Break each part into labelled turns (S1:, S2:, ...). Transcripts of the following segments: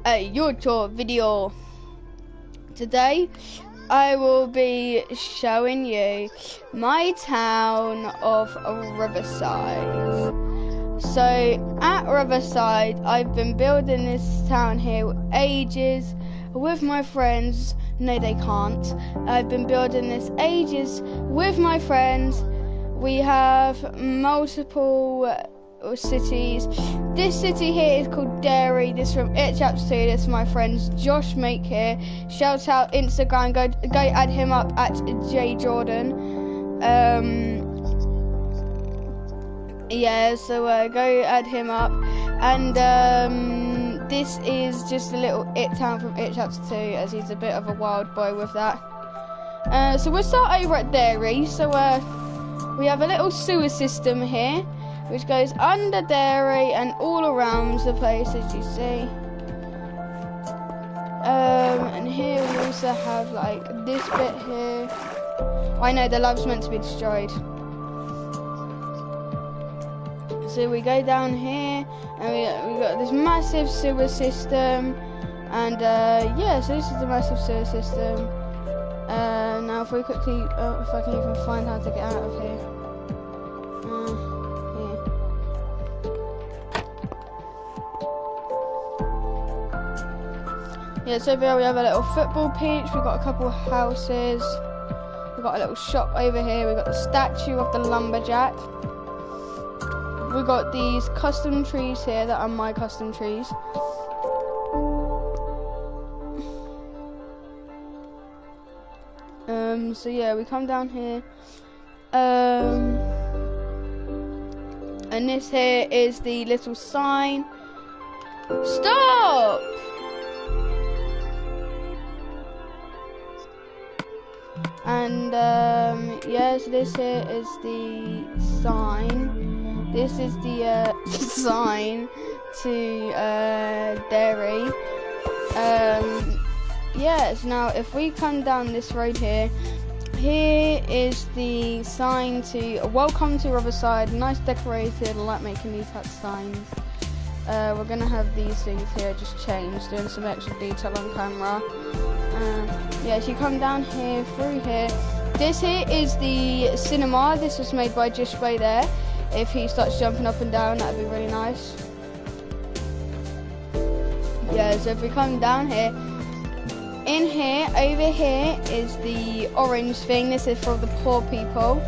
S1: a YouTube video. Today I will be showing you my town of Riverside. So at Riverside, I've been building this town here ages with my friends. No, they can't. I've been building this ages with my friends. We have multiple cities. This city here is called Derry. This is from It Chaps 2. This is my friends Josh Make here. Shout out Instagram. Go add him up at J Jordan. Yeah, so go add him up. And this is just a little It town from It Chaps 2, as he's a bit of a wild boy with that. So we'll start over at Derry. So we have a little sewer system here, which goes under Derry and all around the place, as you see. And here we also have like this bit here. I know the lab's meant to be destroyed. So we go down here, and we got this massive sewer system, and yeah, so this is the massive sewer system. Now if we quickly, if I can even find how to get out of here. Yeah, so over here we have a little football pitch, we've got a couple of houses, we've got a little shop over here, we've got the statue of the lumberjack. We've got these custom trees here that are my custom trees. So yeah, we come down here. And this here is the little sign. Stop! And yeah, so this here is the sign. This is the sign to Derry. Yes, now if we come down this road here, here is the sign to welcome to Riverside. Nice decorated. I like making these types of signs. We're gonna have these things here just changed, doing some extra detail on camera. Yeah, so you come down here, through here. This here is the cinema. This was made by Jishway there. If he starts jumping up and down, that'd be really nice. Yeah, so if we come down here, in here, over here is the orange thing. This is for the poor people.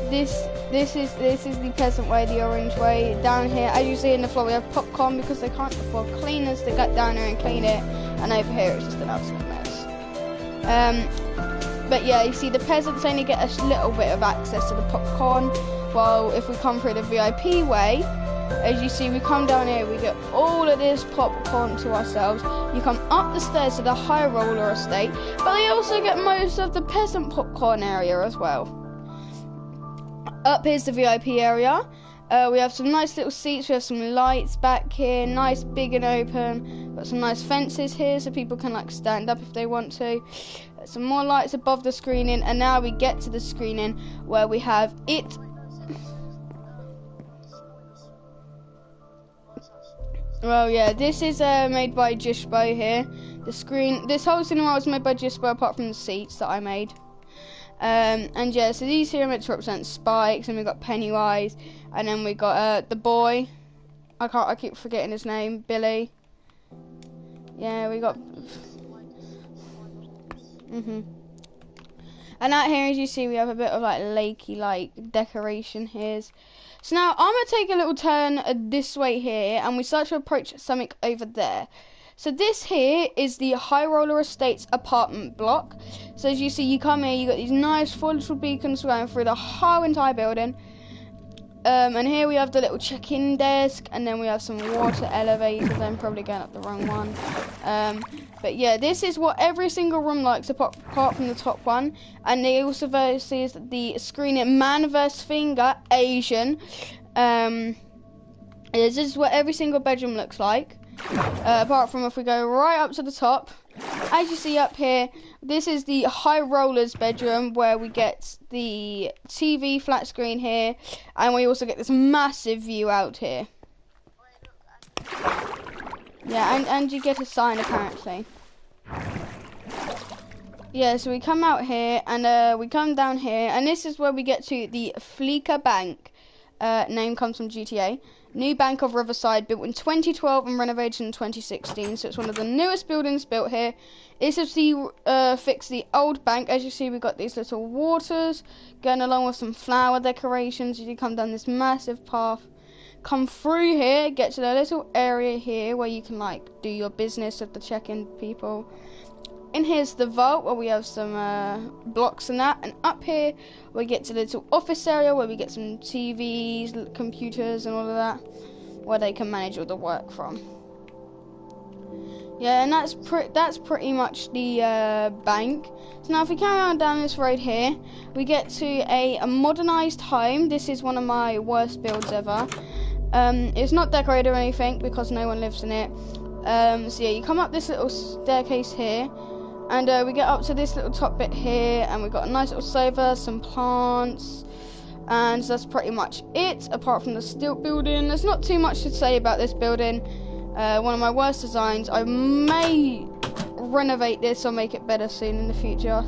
S1: This is the peasant way, the orange way. Down here, as you see in the floor, we have popcorn because they can't afford cleaners to get down here and clean it. And over here, it's just an absolute mess. But yeah, you see, the peasants only get a little bit of access to the popcorn. Well, if we come through the VIP way, as you see, we come down here, we get all of this popcorn to ourselves. You come up the stairs to the high roller estate, but they also get most of the peasant popcorn area as well. Up here's the VIP area. We have some nice little seats, we have some lights back here, nice big and open. Got some nice fences here so people can like stand up if they want to. Some more lights above the screening, and now we get to the screening where we have it. Well, yeah, this is made by Jishbo here. This whole cinema was made by Jishbo apart from the seats that I made. And yeah, so these here are meant to represent Spikes, and we got Pennywise, and then we got the boy. I keep forgetting his name, Billy. Yeah, we got. And out here, as you see, we have a bit of like lakey like decoration here. So now I'm gonna take a little turn this way here, and we start to approach something over there. So this here is the High Roller Estates apartment block. So as you see, you come here, you got these nice 4 little beacons going through the whole entire building. And here we have the little check-in desk, and then we have some water elevators. I'm probably going up the wrong one. But yeah, this is what every single room likes apart from the top one. And they also see the screen Man vs Finger Asian. This is what every single bedroom looks like. Apart from if we go right up to the top, as you see up here, this is the High Rollers bedroom where we get the TV flat screen here, and we also get this massive view out here. Yeah, and you get a sign apparently. Yeah, so we come out here and we come down here, and this is where we get to the Fleeca Bank. Name comes from GTA. New Bank of Riverside, built in 2012 and renovated in 2016. So it's one of the newest buildings built here. This is the fix the old bank. As you see, we've got these little waters going along with some flower decorations. You come down this massive path, come through here, get to the little area here where you can like do your business with the check-in people. In here's the vault where we have some blocks and that, and up here we get to the little office area where we get some TVs, computers and all of that, where they can manage all the work from. Yeah, and that's pretty much the bank. So now if we carry on down this road here, we get to a modernised home. This is one of my worst builds ever. It's not decorated or anything because no one lives in it. So yeah, you come up this little staircase here, and we get up to this little top bit here, and we've got a nice little sofa, some plants, and that's pretty much it, apart from the stilt building. There's not too much to say about this building. One of my worst designs. I may renovate this or make it better soon in the future.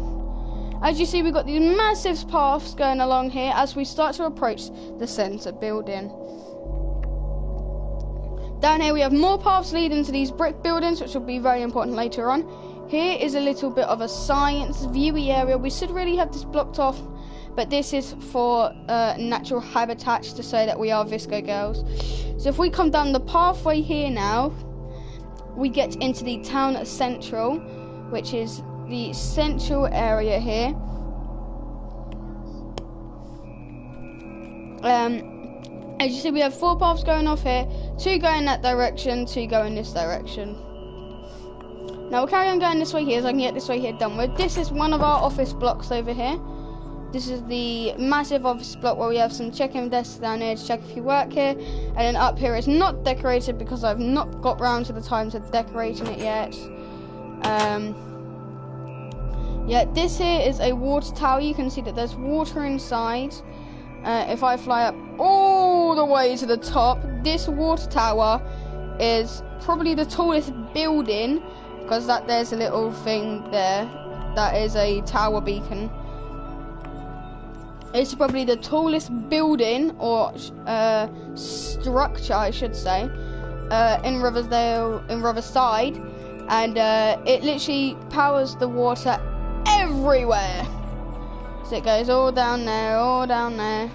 S1: As you see, we've got these massive paths going along here as we start to approach the centre building. Down here we have more paths leading to these brick buildings, which will be very important later on. Here is a little bit of a science viewy area. We should really have this blocked off, but this is for natural habitats to say that we are Visco girls. So if we come down the pathway here now, we get into the town central, which is the central area here. As you see, we have 4 paths going off here, 2 go in that direction, 2 go in this direction. Now we'll carry on going this way here so I can get this way here done with. This is one of our office blocks over here. This is the massive office block where we have some check-in desks down here to check if you work here. And then up here is not decorated because I've not got round to the time to decorating it yet. Yeah, this here is a water tower. You can see that there's water inside. If I fly up all the way to the top, this water tower is probably the tallest building, because there's a little thing there that is a tower beacon. It's probably the tallest building or structure, I should say, in Riverside, and it literally powers the water everywhere. So it goes all down there, all down there.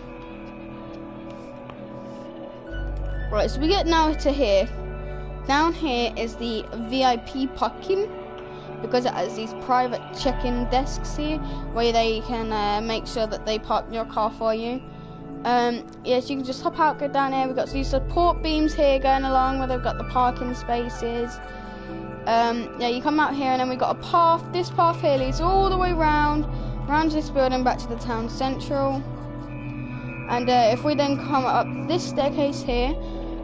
S1: Right, so we get now to here. Down here is the VIP parking, because it has these private check-in desks here where they can make sure that they park your car for you. Yes, you can just hop out, go down here. We've got these support beams here going along where they've got the parking spaces. Yeah, you come out here and then we've got a path. This path here leads all the way round this building back to the town central. And if we then come up this staircase here,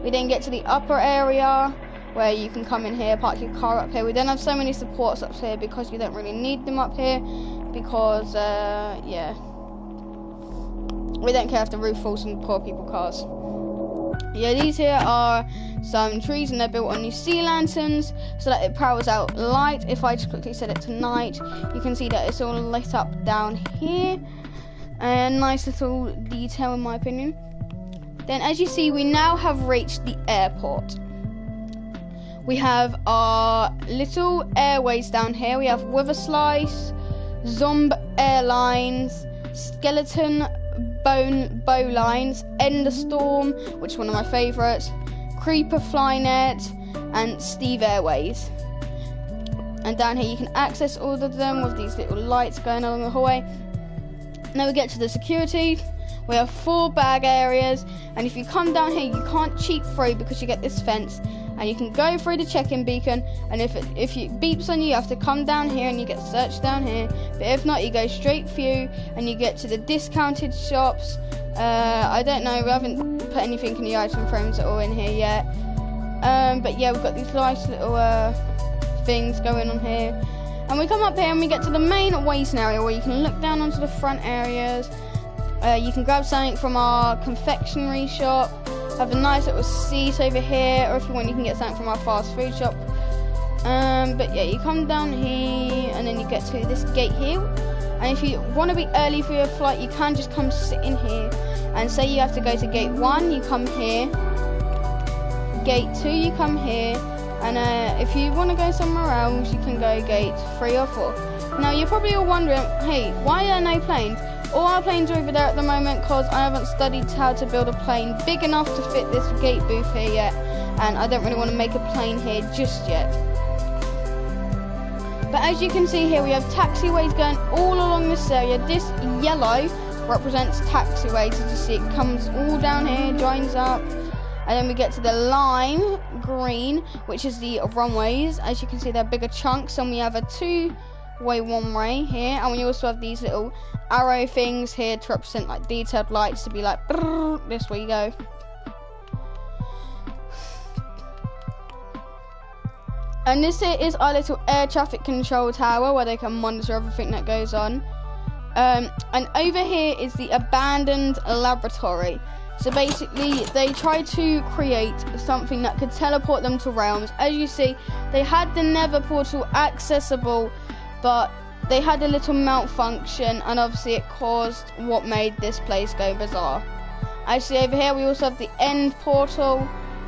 S1: we then get to the upper area where you can come in here, park your car up here. We then have so many supports up here because you don't really need them up here because, yeah, we don't care if the roof falls on poor people cars. Yeah, these here are some trees and they're built on these sea lanterns so that it powers out light. If I just quickly set it to night, you can see that it's all lit up down here. A nice little detail in my opinion. Then as you see, we now have reached the airport. We have our little airways down here. We have Riverside, Zomb Airlines, Skeleton Bow Lines, Enderstorm, which is one of my favourites, Creeper Flynet, and Steve Airways. And down here you can access all of them with these little lights going along the hallway. Now we get to the security. We have 4 bag areas, and if you come down here you can't cheat through because you get this fence, and you can go through the check-in beacon, and if it beeps on you, you have to come down here and you get searched down here. But if not, you go straight through and you get to the discounted shops. I don't know, we haven't put anything in the item frames at all in here yet. But yeah, we've got these nice little things going on here. And we come up here and we get to the main waiting area where you can look down onto the front areas. You can grab something from our confectionery shop. Have a nice little seat over here, or if you want, you can get something from our fast food shop. But yeah, you come down here, and then you get to this gate here. And if you want to be early for your flight, you can just come sit in here. And say you have to go to gate 1, you come here. Gate 2, you come here. And if you want to go somewhere else, you can go gate 3 or 4. Now, you're probably all wondering, hey, why are there no planes? All our planes are over there at the moment because I haven't studied how to build a plane big enough to fit this gate booth here yet. And I don't really want to make a plane here just yet. But as you can see here, we have taxiways going all along this area. This yellow represents taxiways. As you see, it comes all down here, joins up. And then we get to the lime green, which is the runways. As you can see, they're bigger chunks. And we have a 2-way one-way here. And we also have these little arrow things here to represent like detailed lights to be like, this way you go. And this here is our little air traffic control tower where they can monitor everything that goes on. And over here is the abandoned laboratory. So basically, they tried to create something that could teleport them to realms. As you see, they had the Nether portal accessible, but they had a little malfunction, and obviously it caused what made this place go bizarre. As you see over here, we also have the end portal,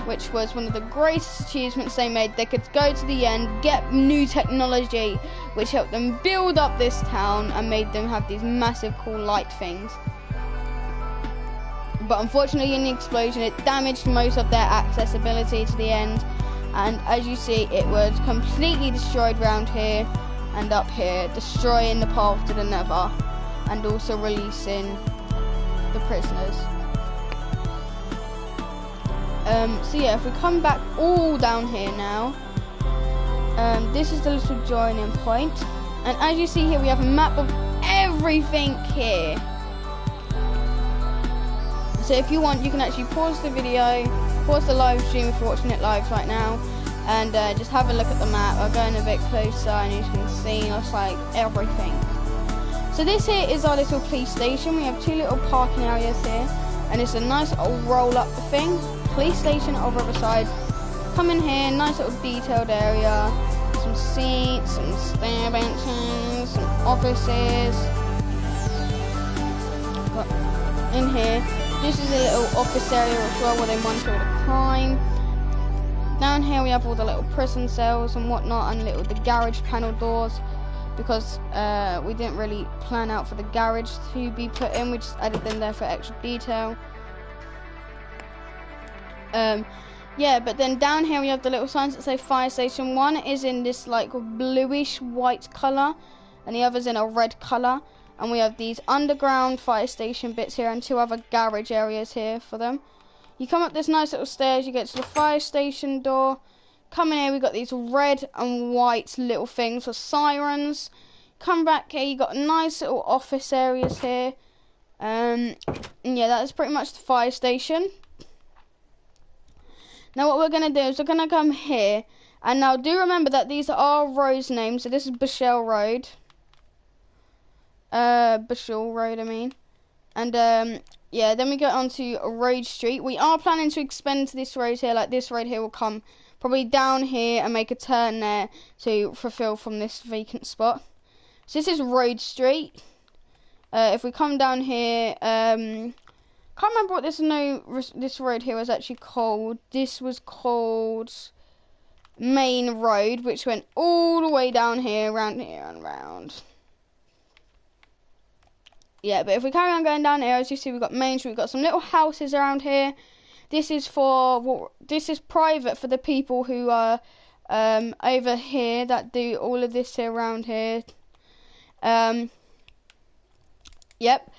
S1: which was one of the greatest achievements they made. They could go to the end, get new technology, which helped them build up this town and made them have these massive cool light things. But unfortunately, in the explosion, it damaged most of their accessibility to the end. And as you see, it was completely destroyed around here and up here, destroying the path to the Nether and also releasing the prisoners. So yeah, if we come back all down here now, this is the little joining point. And as you see here, we have a map of everything here. So if you want, you can actually pause the video, pause the live stream if you're watching it live right now, and just have a look at the map. I'll go in a bit closer and you can see it's like everything. So this here is our little police station. We have 2 little parking areas here, and it's a nice little roll up thing. Police station of Riverside. Come in here, nice little detailed area, some seats, some stair benches, some offices. But in here, this is a little office area as well where they monitor all the crime. Down here we have all the little prison cells and whatnot, and the garage panel doors, because we didn't really plan out for the garage to be put in. We just added them there for extra detail. Yeah, but then down here we have the little signs that say fire station. One is in this like bluish white colour, and the other's in a red colour. And we have these underground fire station bits here and 2 other garage areas here for them. You come up this nice little stairs, you get to the fire station door. Come in here, we've got these red and white little things for sirens. Come back here, you got nice little office areas here. And yeah, that's pretty much the fire station. Now what we're going to do is we're going to come here. And now do remember that these are roads names. So this is Bashell Road. Bashell Road, I mean. And yeah, then we go on to Road Street. We are planning to expand to this road here. Like this road here will come probably down here and make a turn there to fulfill from this vacant spot. So this is Road Street. If we come down here, can't remember what this road here was actually called. This was called Main Road, which went all the way down here, around here and around. Yeah, but if we carry on going down here, as you see, we've got Main Street. We've got some little houses around here. This is private for the people who are over here that do all of this here around here. Yep.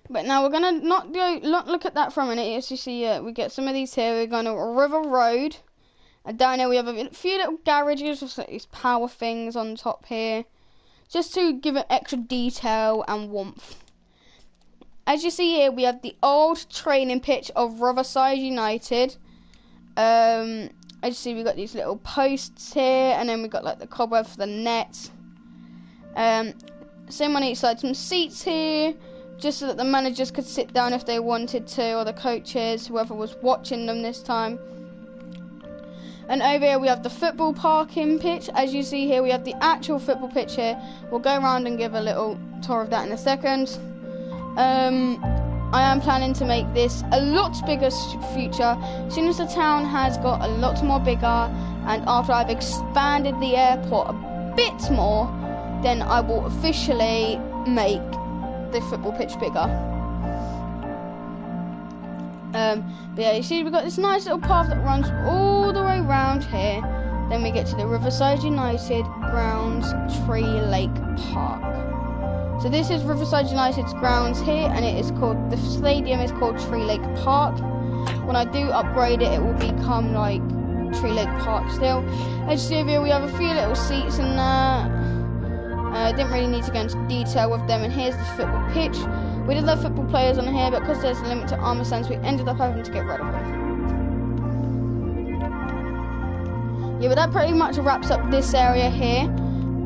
S1: But now we're gonna not look at that for a minute. As you see, we get some of these here. We're going to River Road, and down here we have a few little garages with like these power things on top here, just to give it extra detail and warmth. As you see here, we have the old training pitch of Riverside United. As you see, we've got these little posts here, and then we've got like the cobweb for the net. Same on each side, some seats here just so that the managers could sit down if they wanted to, or the coaches, whoever was watching them this time. And over here we have the football parking pitch. As you see here, we have the actual football pitch here. We'll go around and give a little tour of that in a second. I am planning to make this a lot bigger future. As soon as the town has got a lot more bigger, and after I've expanded the airport a bit more, then I will officially make the football pitch bigger. But yeah, you see we've got this nice little path that runs all the way around here. Then we get to the Riverside United grounds, Tree Lake Park. So this is Riverside United's grounds here, and it is called, the stadium is called Tree Lake Park. When I do upgrade it, it will become like Tree Lake Park still. As you see over here, we have a few little seats in there. Didn't really need to go into detail with them. And here's the football pitch. We did have football players on here, but because there's a limit to armour stands, we ended up having to get rid of them. Yeah, but that pretty much wraps up this area here.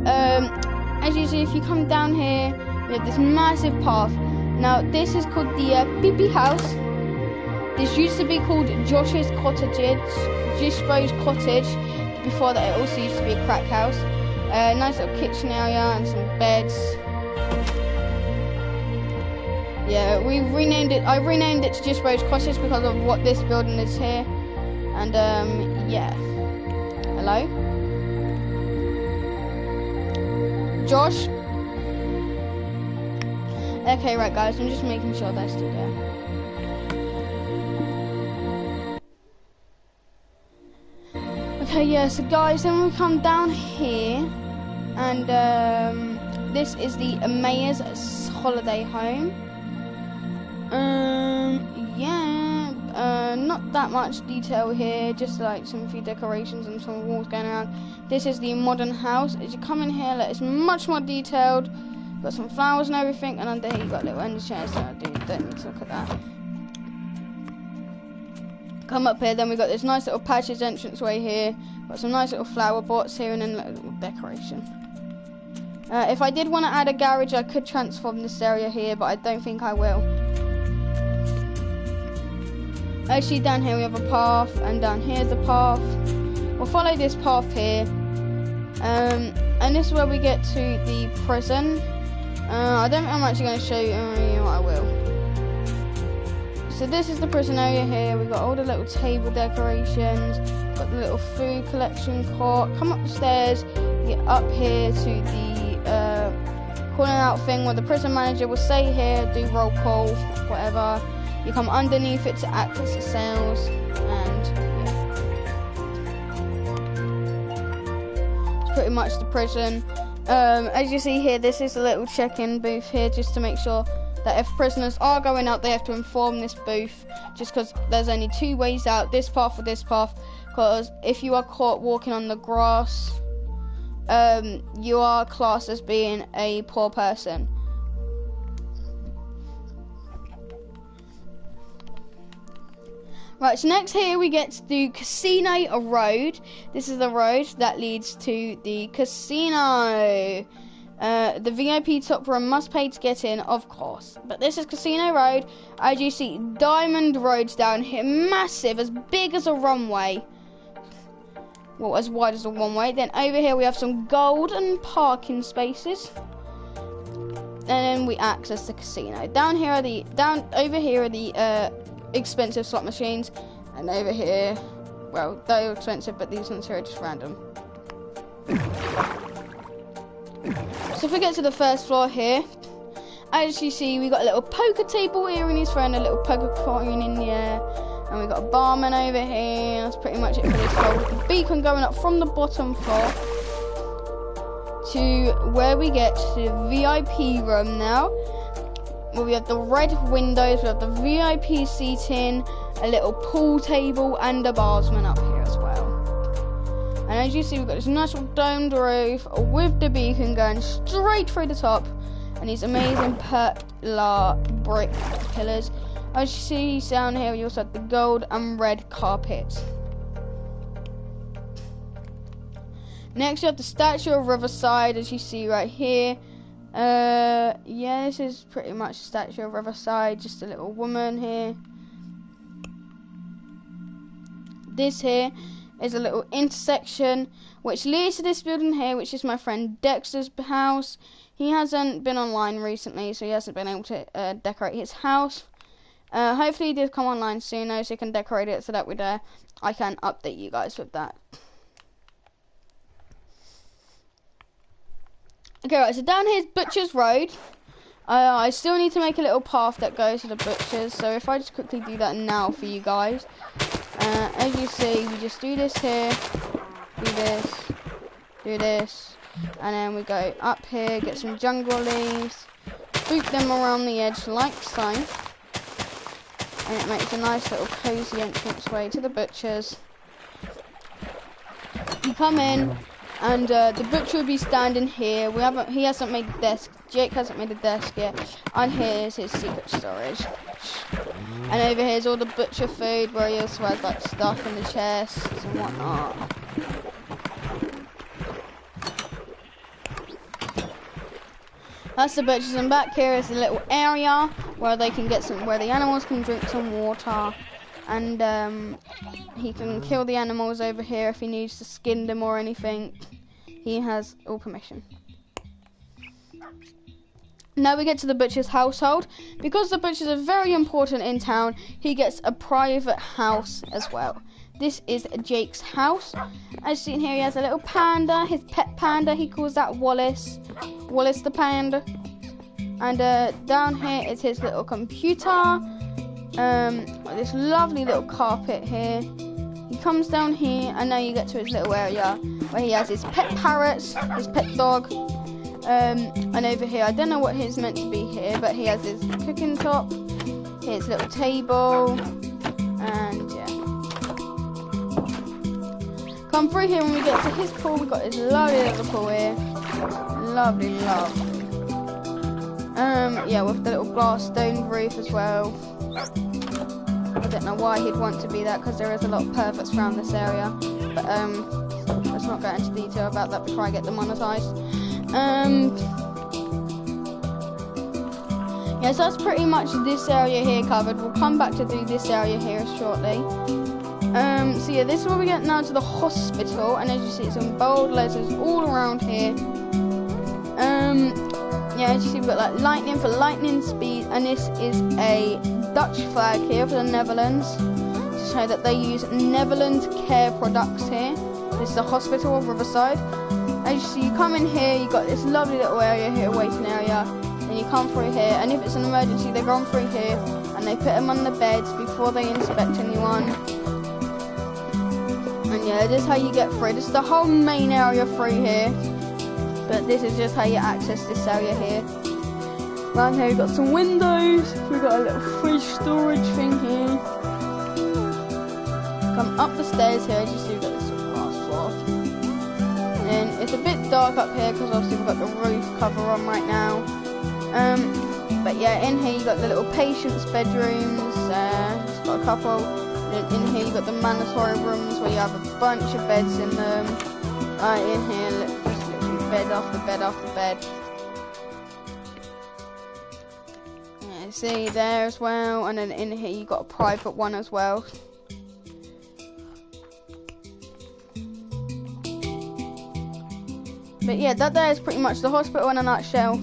S1: As you see, if you come down here, we have this massive path. Now, this is called the Pee House. This used to be called Josh's Cottages, Jishbo's Cottage. Before that, it also used to be a crack house. Nice little kitchen area and some beds. Yeah, we've renamed it. I renamed it to Jishbo's Cottage because of what this building is here. And yeah. Hello, Josh. Okay, right, guys. I'm just making sure they're still there. Okay, yeah. So, guys, then we come down here, and this is the mayor's holiday home. Yeah, not that much detail here, just like some few decorations and some walls going around. This is the modern house. As you come in here, it's much more detailed. Got some flowers and everything, and under here you got little end chairs, so I don't need to look at that. Come up here, then we got this nice little passage entranceway here. Got some nice little flower pots here, and then a little decoration. If I did want to add a garage, I could transform this area here, but I don't think I will. Actually, down here we have a path, and down here's the path. We'll follow this path here, and this is where we get to the prison. I don't think I'm actually going to show you. I will. So this is the prison area here. We've got all the little table decorations. Got the little food collection court. Come up the stairs, get up here to the calling out thing where the prison manager will say here, do roll call, whatever. You come underneath it to access the cells, and yeah. It's pretty much the prison. As you see here, this is a little check-in booth here, just to make sure that if prisoners are going out, they have to inform this booth, just because there's only two ways out, this path or this path, because if you are caught walking on the grass, you are classed as being a poor person. Right, so next here we get to the Casino Road. This is the road that leads to the casino. The VIP top room must pay to get in, of course. But this is Casino Road. As you see, diamond roads down here, massive, as big as a runway. Well, as wide as a runway. Then over here we have some golden parking spaces. And then we access the casino. Over here are the expensive slot machines, and over here, well, they're expensive, but these ones here are just random. So if we get to the first floor here, as you see, we got a little poker table here, and he's throwing a little poker coin in the air, and we got a barman over here. That's pretty much it for this floor, with the beacon going up from the bottom floor to where we get to the VIP room now. Well, we have the red windows, we have the VIP seating, a little pool table, and a barsman up here as well. And as you see, we've got this nice little domed roof with the beacon going straight through the top, and these amazing perla brick pillars. As you see down here, we also have the gold and red carpet. Next, you have the statue of Riverside, as you see right here. Yeah, this is pretty much a statue of Riverside, just a little woman here. This here is a little intersection which leads to this building here, which is my friend Dexter's house. He hasn't been online recently, so he hasn't been able to decorate his house. Hopefully he does come online soon though, so he can decorate it so that I can update you guys with that. Okay, right, so down here is Butcher's Road. I still need to make a little path that goes to the Butcher's, so if I just quickly do that now for you guys. As you see, we just do this here, do this, and then we go up here, get some jungle leaves, boot them around the edge like so, and it makes a nice little cozy entrance way to the Butcher's. You come in, and the butcher will be standing here. He hasn't made the desk. Jake hasn't made the desk yet. And here's his secret storage. And over here's all the butcher food, where he also has like stuff in the chests and whatnot. That's the butcher's, and back here is a little area where they can get where the animals can drink some water. And he can kill the animals over here if he needs to skin them or anything. He has all permission. Now we get to the butcher's household. Because the butchers are very important in town, he gets a private house as well. This is Jake's house. As seen here, he has a little panda, his pet panda. He calls that Wallace. Wallace the panda. And down here is his little computer. This lovely little carpet here. He comes down here, and now you get to his little area where he has his pet parrots, his pet dog, and over here, I don't know what he's meant to be here, but he has his cooking top, his little table, and yeah. Come through here when we get to his pool. We've got his lovely little pool here. Lovely, lovely. Yeah, with the little glass stone roof as well. I don't know why he'd want to be that, because there is a lot of perverts around this area. But let's not go into detail about that before I get demonetized. Yeah, so that's pretty much this area here covered. We'll come back to do this area here shortly. So yeah, this is where we get now to the hospital, and as you see, it's in bold letters all around here. Yeah, as you see, we've got like lightning for lightning speed, and this is a Dutch flag here for the Netherlands to show that they use Netherlands care products here. This is the hospital of Riverside. As you see, you come in here, you've got this lovely little area here, waiting area, and you come through here, and if it's an emergency, they go through here, and they put them on the beds before they inspect anyone. And yeah, this is how you get through. This is the whole main area through here, but this is just how you access this area here. Right here, we've got some windows, we've got a little fridge storage thing here. Come up the stairs here, as you see, we've got this glass floor. And it's a bit dark up here because obviously we've got the roof cover on right now. But yeah, in here you've got the little patients' bedrooms, just got a couple. And in here you've got the mandatory rooms where you have a bunch of beds in them. In here, just literally bed after bed after bed. Yeah, see there as well, and then in here you've got a private one as well. But yeah, that there is pretty much the hospital in a nutshell.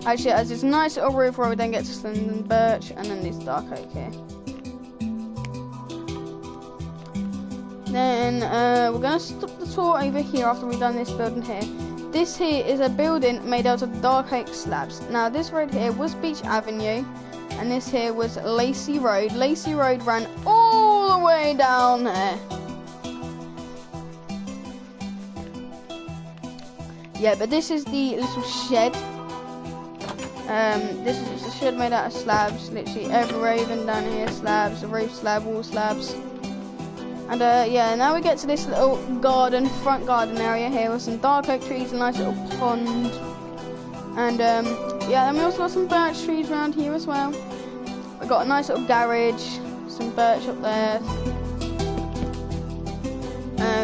S1: Actually, it has this nice little roof where we then get to some birch, and then this dark oak here. Then we're going to stop the tour over here after we've done this building here. This here is a building made out of dark oak slabs. Now this road here was Beach Avenue, and this here was Lacey Road. Lacey Road ran all the way down there. Yeah, but this is the little shed. This is just a shed made out of slabs. Literally everywhere, even down here, slabs, the roof slab, wall slabs. And yeah, now we get to this little garden, front garden area here with some dark oak trees, a nice little pond. And yeah, then we also got some birch trees around here as well. We've got a nice little garage, some birch up there.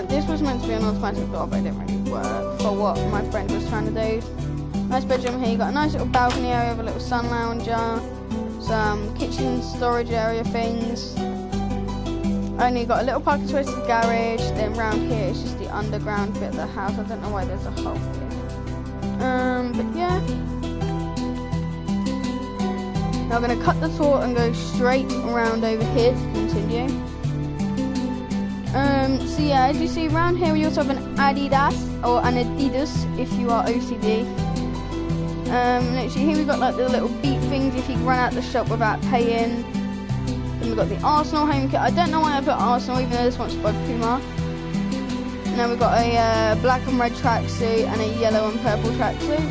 S1: This was meant to be an automatic door, but it didn't really work for what my friend was trying to do. Nice bedroom here. You got a nice little balcony area with a little sun lounger, some kitchen storage area things. Only got a little parking space in the garage. Then round here it's just the underground bit of the house. I don't know why there's a hole here. But yeah. Now I'm going to cut the tour and go straight around over here to continue. So yeah, as you see around here we also have an Adidas, or an Adidas if you are OCD. Literally here we've got like the little beep things if you run out the shop without paying. Then we've got the Arsenal home kit. I don't know why I put Arsenal, even though this one's by Puma. Now we've got a black and red tracksuit and a yellow and purple tracksuit.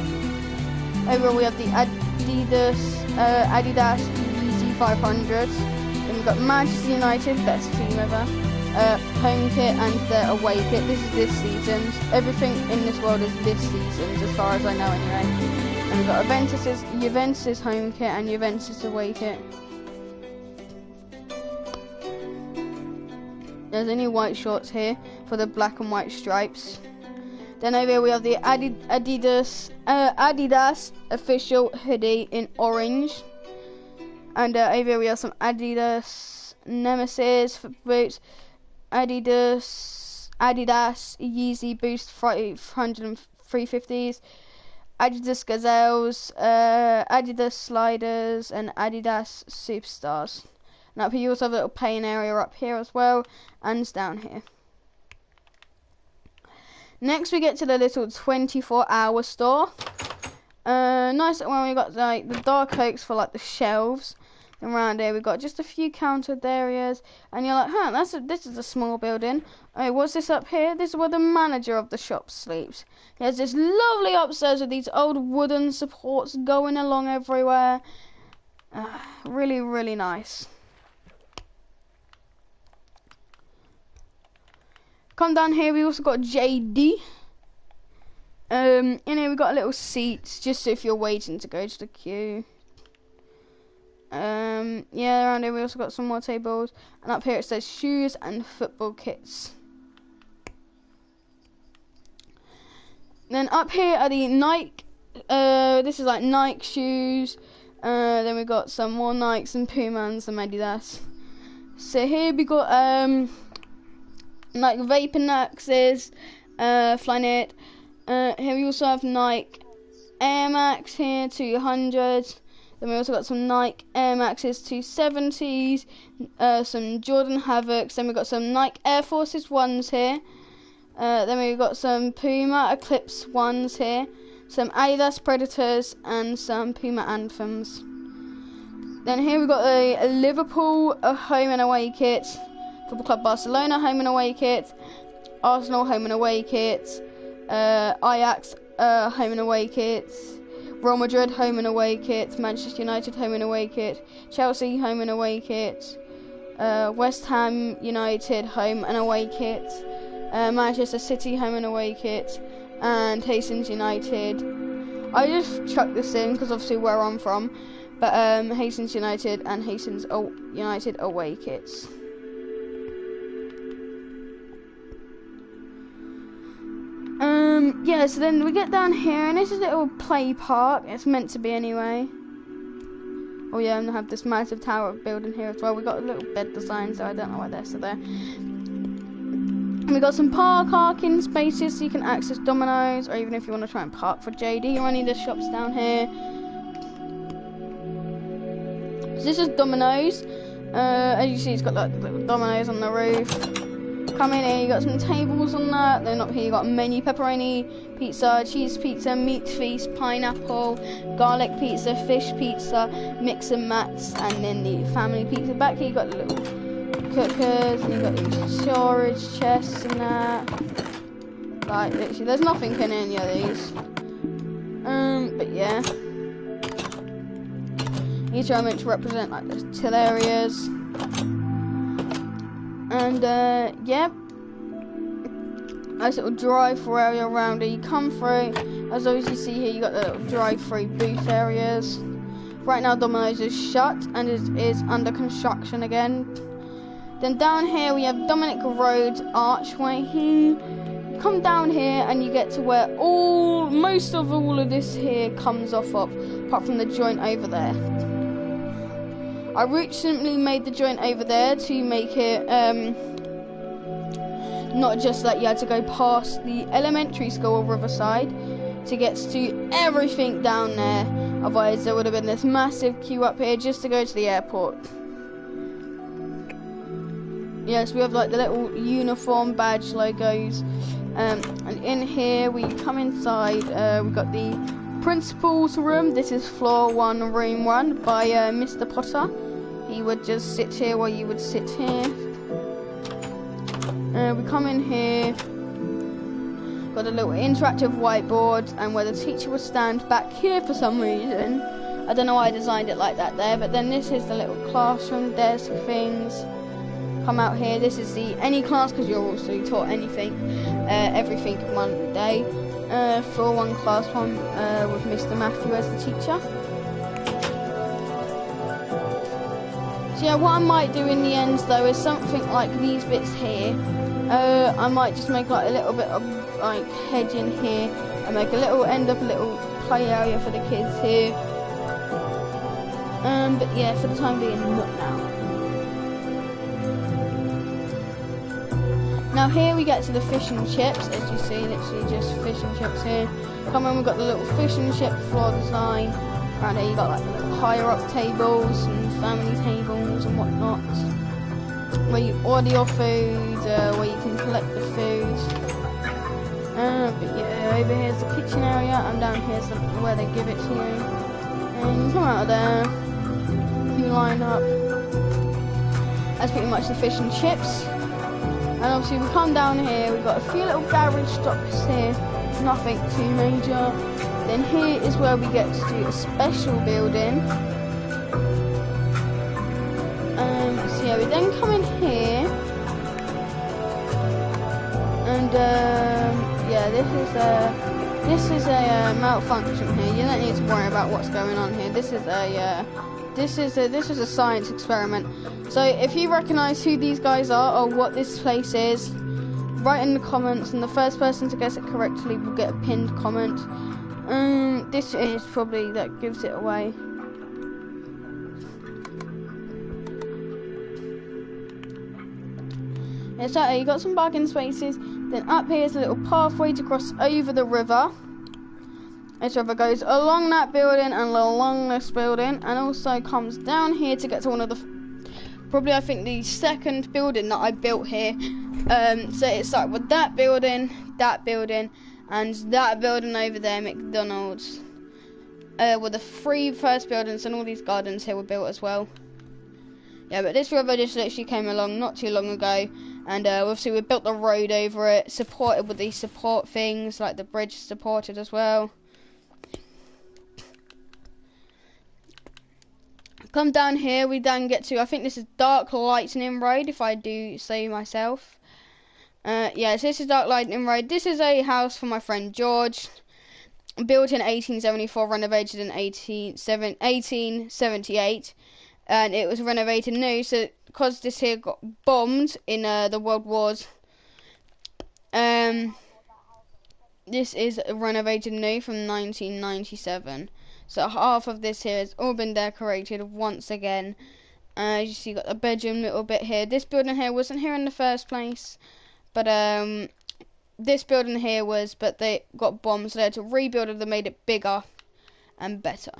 S1: Over we have the Adidas Yeezy 500s. Then we've got Manchester United, best team ever. Home kit and their away kit. This is this season's. Everything in this world is this season's, as far as I know anyway. And we've got Juventus home kit and Juventus away kit. There's only white shorts here for the black and white stripes. Then over here we have the Adidas official hoodie in orange. And over here we have some Adidas Nemesis for boots. Adidas Yeezy Boost 500 and 350s. Adidas Gazelles, Adidas Sliders, and Adidas Superstars. And up here you also have a little paying area up here as well, and down here. Next we get to the little 24-hour store. Nice one, we got like the dark oaks for like the shelves. And around here we've got just a few countered areas, and you're like, huh, this is a small building. Oh, what's this up here? This is where the manager of the shop sleeps. He has this lovely upstairs with these old wooden supports going along everywhere. Really, really nice. Come down here, we also got JD. In here we got a little seats, just so if you're waiting to go to the queue. Yeah, around here we also got some more tables, and up here it says shoes and football kits. Then up here are the Nike, this is like Nike shoes. Then we got some more Nikes and Puma and some Adidas. So here we got like vaping axes, Flyknit. Here we also have Nike Air Max here, 200s. Then we also got some Nike Air Maxes 270s, some Jordan Havocs. Then we got some Nike Air Forces 1s here. Then we got some Puma Eclipse 1s here, some Adidas Predators, and some Puma Anthems. Then here we got a Liverpool home and away kit, Football Club Barcelona home and away kit, Arsenal home and away kit, Ajax home and away kit, Real Madrid home and away kit, Manchester United home and away kit, Chelsea home and away kit, West Ham United home and away kit, Manchester City home and away kit, and Hastings United. I just chucked this in because obviously where I'm from, but Hastings United and Hastings United away kits. Yeah, so then we get down here, and this is a little play park. It's meant to be anyway. Oh yeah, and I have this massive tower building here as well. We got a little bed design, so I don't know why they're still there. And we got some parking spaces, so you can access Domino's, or even if you want to try and park for JD, or any of the shops down here. So this is Domino's. As you see, it's got like little Domino's on the roof. Come in here, you got some tables on that. Then up here you got menu, pepperoni pizza, cheese pizza, meat feast, pineapple, garlic pizza, fish pizza, mix and match, and then the family pizza. Back here you got little cookers, and you got these storage chests and that. Like literally, there's nothing in any of these. But yeah, each are meant to represent like the till areas. And yeah, nice little drive-through area around here. You come through, as always you see here, you got the little drive-through booth areas. Right now Domino's is shut and is under construction again. Then down here we have Dominic Road Archway here. come down here and you get to where most of all of this here comes off of, apart from the joint over there. I recently made the joint over there to make it not just that you had to go past the elementary school of Riverside to get to everything down there. Otherwise there would have been this massive queue up here just to go to the airport. Yes, we have like the little uniform badge logos. And in here we come inside, we've got the principal's room. This is floor 1, room 1 by Mr. Potter. He would just sit here while you would sit here. We come in here, got a little interactive whiteboard, and where the teacher would stand back here for some reason. I don't know why I designed it like that there, but then this is the little classroom desk things. Come out here, this is the any class, because you're also taught anything, everything in one day. Floor 1 classroom with Mr. Matthew as the teacher. So yeah, what I might do in the end though is something like these bits here. I might just make like a little bit of like hedge in here and make a little play area for the kids here. But yeah, for the time being, not now. Now here we get to the fish and chips, as you see, literally just fish and chips here. Come on, we've got the little fish and chip floor design. Around here you got like the little higher up tables and family tables and whatnot, where you order your food, where you can collect the food. But yeah, over here's the kitchen area, and down here's where they give it to you. And you come out of there, you line up. That's pretty much the fish and chips. And obviously we come down here, we've got a few little garage stops here, nothing too major. Then here is where we get to do a special building. So yeah, we then come in here, and yeah, this is a malfunction here. You don't need to worry about what's going on here. This is a science experiment. So if you recognise who these guys are or what this place is, write in the comments, and the first person to guess it correctly will get a pinned comment. This is probably that gives it away. Yeah, so you got some parking spaces. Then up here is a little pathway to cross over the river. This river goes along that building and along this building, and also comes down here to get to one of the, probably I think the second building that I built here. So it started with that building, and that building over there, McDonald's. Were the 3 first buildings, and all these gardens here were built as well. Yeah, but this river just literally came along not too long ago, and obviously we built the road over it, supported with these support things, like the bridge supported as well. Come down here, we then get to, I think this is Dark Lightning Road, if I do say myself. Yes, this is Dark Lightning Road. This is a house for my friend George, built in 1874, renovated in 1878, and it was renovated new. So because this here got bombed in the World Wars, this is renovated new from 1997. So half of this here has all been decorated once again. As you see, you got a bedroom little bit here. This building here wasn't here in the first place, but this building here was, but they got bombed, so they had to rebuild it. They made it bigger and better.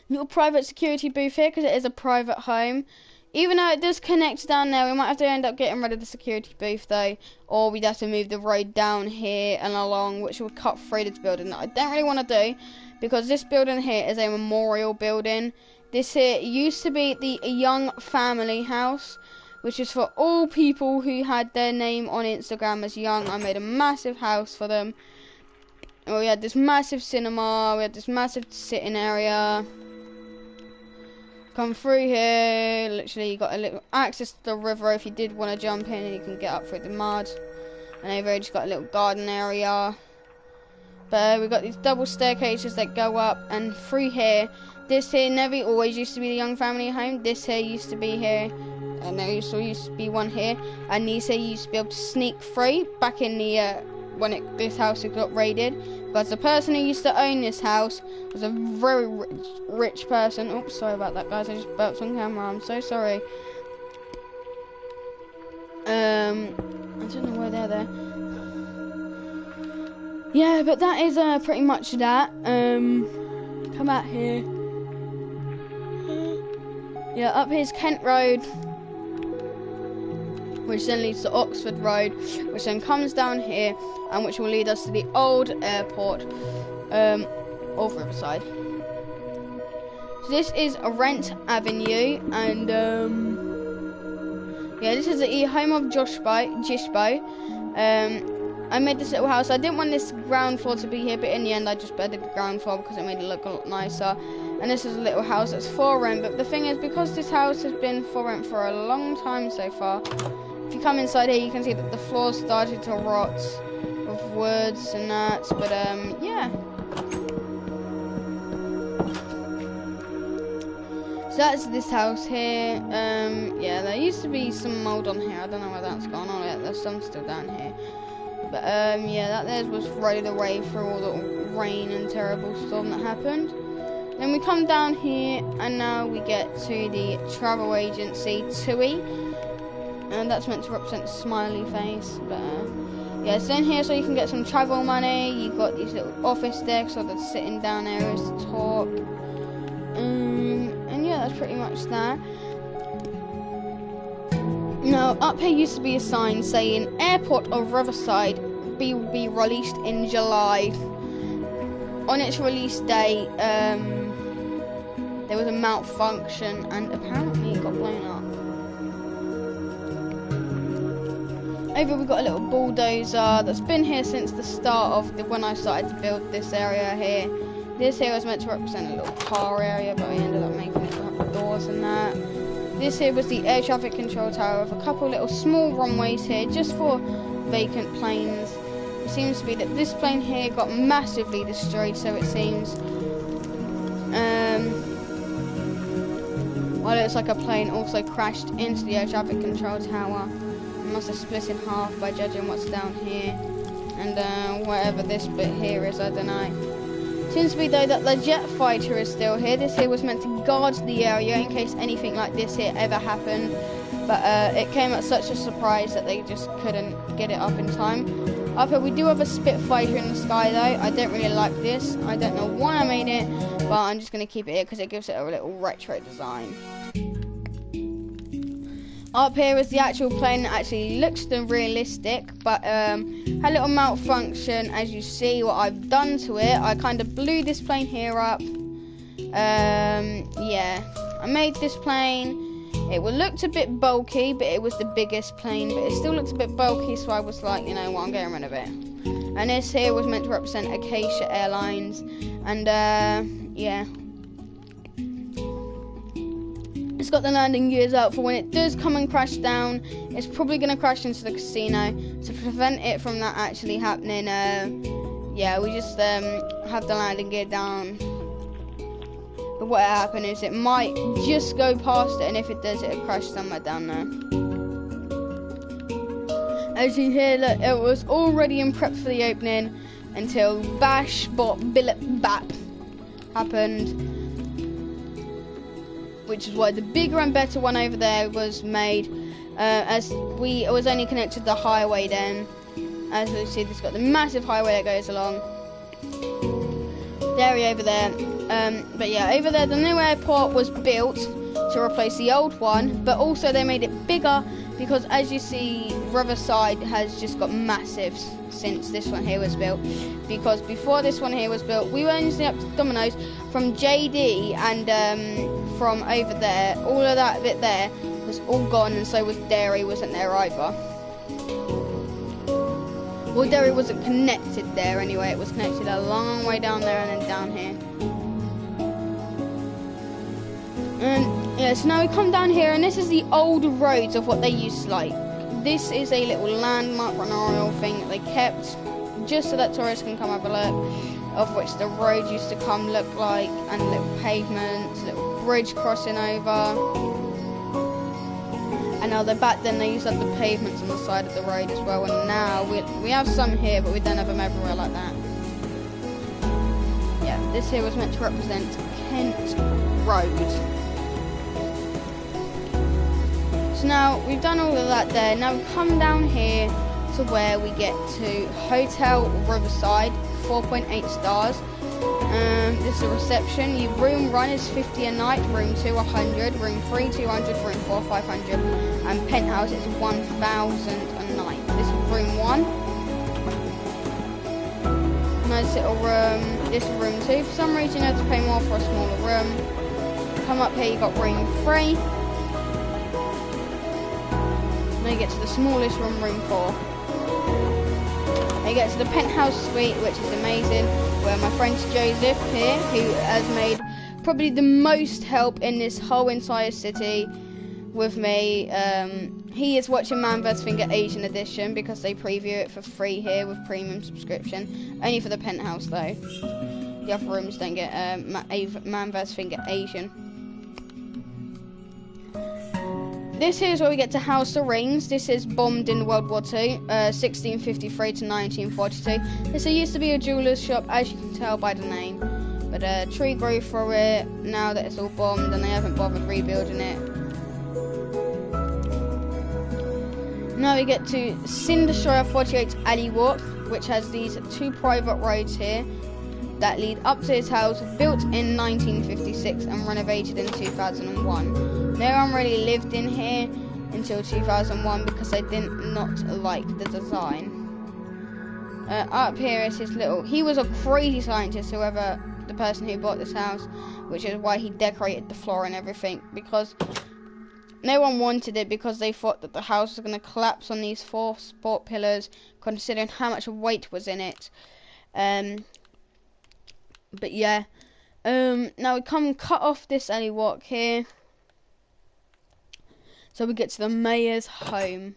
S1: Little private security booth here, because it is a private home. Even though it does connect down there, we might have to end up getting rid of the security booth though, or we'd have to move the road down here and along, which would cut through this building that I don't really want to do, because this building here is a memorial building. This here used to be the Young Family House, which is for all people who had their name on Instagram as young. I made a massive house for them. And we had this massive cinema, we had this massive sitting area. Come through here, literally you got a little access to the river if you did want to jump in, and you can get up through the mud. And over here just got a little garden area. But we've got these double staircases that go up, and through here, this here never always used to be the Young Family home. This here used to be here and there used to be one here, and these here used to be able to sneak through back in the when this house had got raided. But the person who used to own this house was a very rich person. Oops, sorry about that, guys. I just burped on camera. I'm so sorry. I don't know why they're there. Yeah, but that is pretty much that. Come out here. Yeah, up here's Kent Road, which then leads to Oxford Road, which then comes down here, and which will lead us to the old airport of Riverside. So this is Rent Avenue, and yeah, this is the home of Jishbo. I made this little house. I didn't want this ground floor to be here, but in the end I just bedded the ground floor because it made it look a lot nicer. And this is a little house that's for rent, but the thing is, because this house has been for rent for a long time so far, if you come inside here you can see that the floors started to rot with woods and that, but yeah. So that's this house here. Yeah, there used to be some mould on here. I don't know where that's gone on yet. There's some still down here. But yeah, that there was rode away through all the rain and terrible storm that happened. Then we come down here, and now we get to the travel agency TUI, and that's meant to represent a smiley face. But yeah, it's in here so you can get some travel money. You've got these little office desks or the sitting down areas to talk. And yeah, that's pretty much that. Now, up here used to be a sign saying Airport of Riverside will be released in July. On its release date, there was a malfunction and apparently it got blown up. Over we've got a little bulldozer that's been here since the start of when I started to build this area here. This here was meant to represent a little car area, but I ended up making it have doors and that. This here was the air traffic control tower with a couple little small runways here just for vacant planes. It seems to be that this plane here got massively destroyed, so it seems. Well, it looks like a plane also crashed into the air traffic control tower. It must have split in half by judging what's down here. And whatever this bit here is, I don't know. Seems to be though that the jet fighter is still here. This here was meant to guard the area in case anything like this here ever happened. But it came at such a surprise that they just couldn't get it up in time. Up here we do have a Spitfire in the sky though. I don't really like this. I don't know why I made it, but I'm just going to keep it here because it gives it a little retro design. Up here is the actual plane that actually looks realistic, but had a little malfunction. As you see what I've done to it, I kind of blew this plane here up. Yeah, I made this plane. It looked a bit bulky, but it was the biggest plane, but it still looked a bit bulky, so I was like, you know what, I'm getting rid of it. And this here was meant to represent Acacia Airlines, and yeah. It's got the landing gears out for when it does come and crash down. It's probably going to crash into the casino. To prevent it from that actually happening, yeah, we just have the landing gear down. But what happened is it might just go past it, and if it does, it'll crash somewhere down there. As you hear, look, it was already in prep for the opening until Bash Bop Billip Bap happened, which is why the bigger and better one over there was made, as it was only connected to the highway then. As you see, it's got the massive highway that goes along. The area over there. But yeah, over there the new airport was built to replace the old one, but also they made it bigger because, as you see, Riverside has just got massive since this one here was built. Because before this one here was built, we were only up to Domino's from JD, and from over there, all of that bit there was all gone, and so was Dairy, wasn't there either. Well, Dairy wasn't connected there anyway, it was connected a long way down there and then down here. And yeah, so now we come down here, and this is the old roads of what they used to like. This is a little landmark memorial thing that they kept just so that tourists can come have a look, of which the road used to come look like, and little pavements, little bridge crossing over. And now back then they used to have the pavements on the side of the road as well, and now we have some here, but we don't have them everywhere like that. Yeah, this here was meant to represent Kent Road. So now we've done all of that there. Now we come down here to where we get to Hotel Riverside, 4.8 stars. This is a reception. Your room 1 is 50 a night, room 2 100, room 3 200, room 4 500, and penthouse is 1,000 a night. This is room 1. Nice little room. This is room 2. For some reason you have to pay more for a smaller room. Come up here, you got room 3. Now you get to the smallest room, room 4. Now you get to the penthouse suite, which is amazing, where my friend Joseph here, who has made probably the most help in this whole entire city with me. He is watching Man vs. Finger Asian Edition because they preview it for free here with premium subscription. Only for the penthouse though. The other rooms don't get Man vs. Finger Asian. This here is where we get to House of Rings. This is bombed in World War II, 1653 to 1942. This used to be a jeweller's shop, as you can tell by the name. But a tree grew through it now that it's all bombed and they haven't bothered rebuilding it. Now we get to Sin Destroyer 48 Alley Walk, which has these 2 private roads here that lead up to his house, built in 1956 and renovated in 2001. No one really lived in here until 2001 because they did not like the design. Up here is his little... He was a crazy scientist, whoever the person who bought this house, which is why he decorated the floor and everything, because no one wanted it because they thought that the house was going to collapse on these 4 support pillars, considering how much weight was in it. But yeah, now we come cut off this alley walk here, so we get to the mayor's home.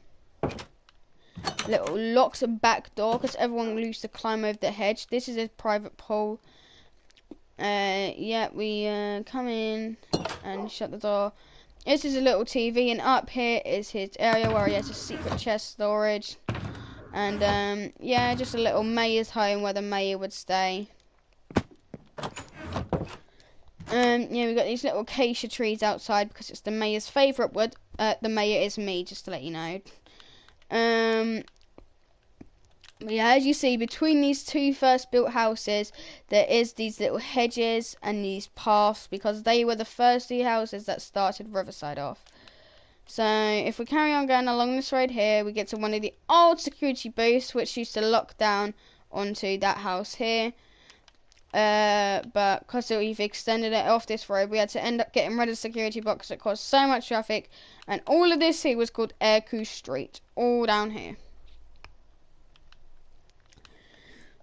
S1: Little locks a back door because everyone used to climb over the hedge. This is his private pool. Yeah, we come in and shut the door. This is a little TV, and up here is his area where he has a secret chest storage. And yeah, just a little mayor's home where the mayor would stay. Yeah, we've got these little acacia trees outside because it's the mayor's favourite wood. The mayor is me, just to let you know. But yeah, as you see, between these 2 first built houses, there is these little hedges and these paths because they were the first 2 houses that started Riverside off. So if we carry on going along this road here, we get to one of the old security booths which used to lock down onto that house here. But because we've extended it off this road, we had to end up getting rid of the security box that caused so much traffic, and all of this here was called Aircrew Street, all down here.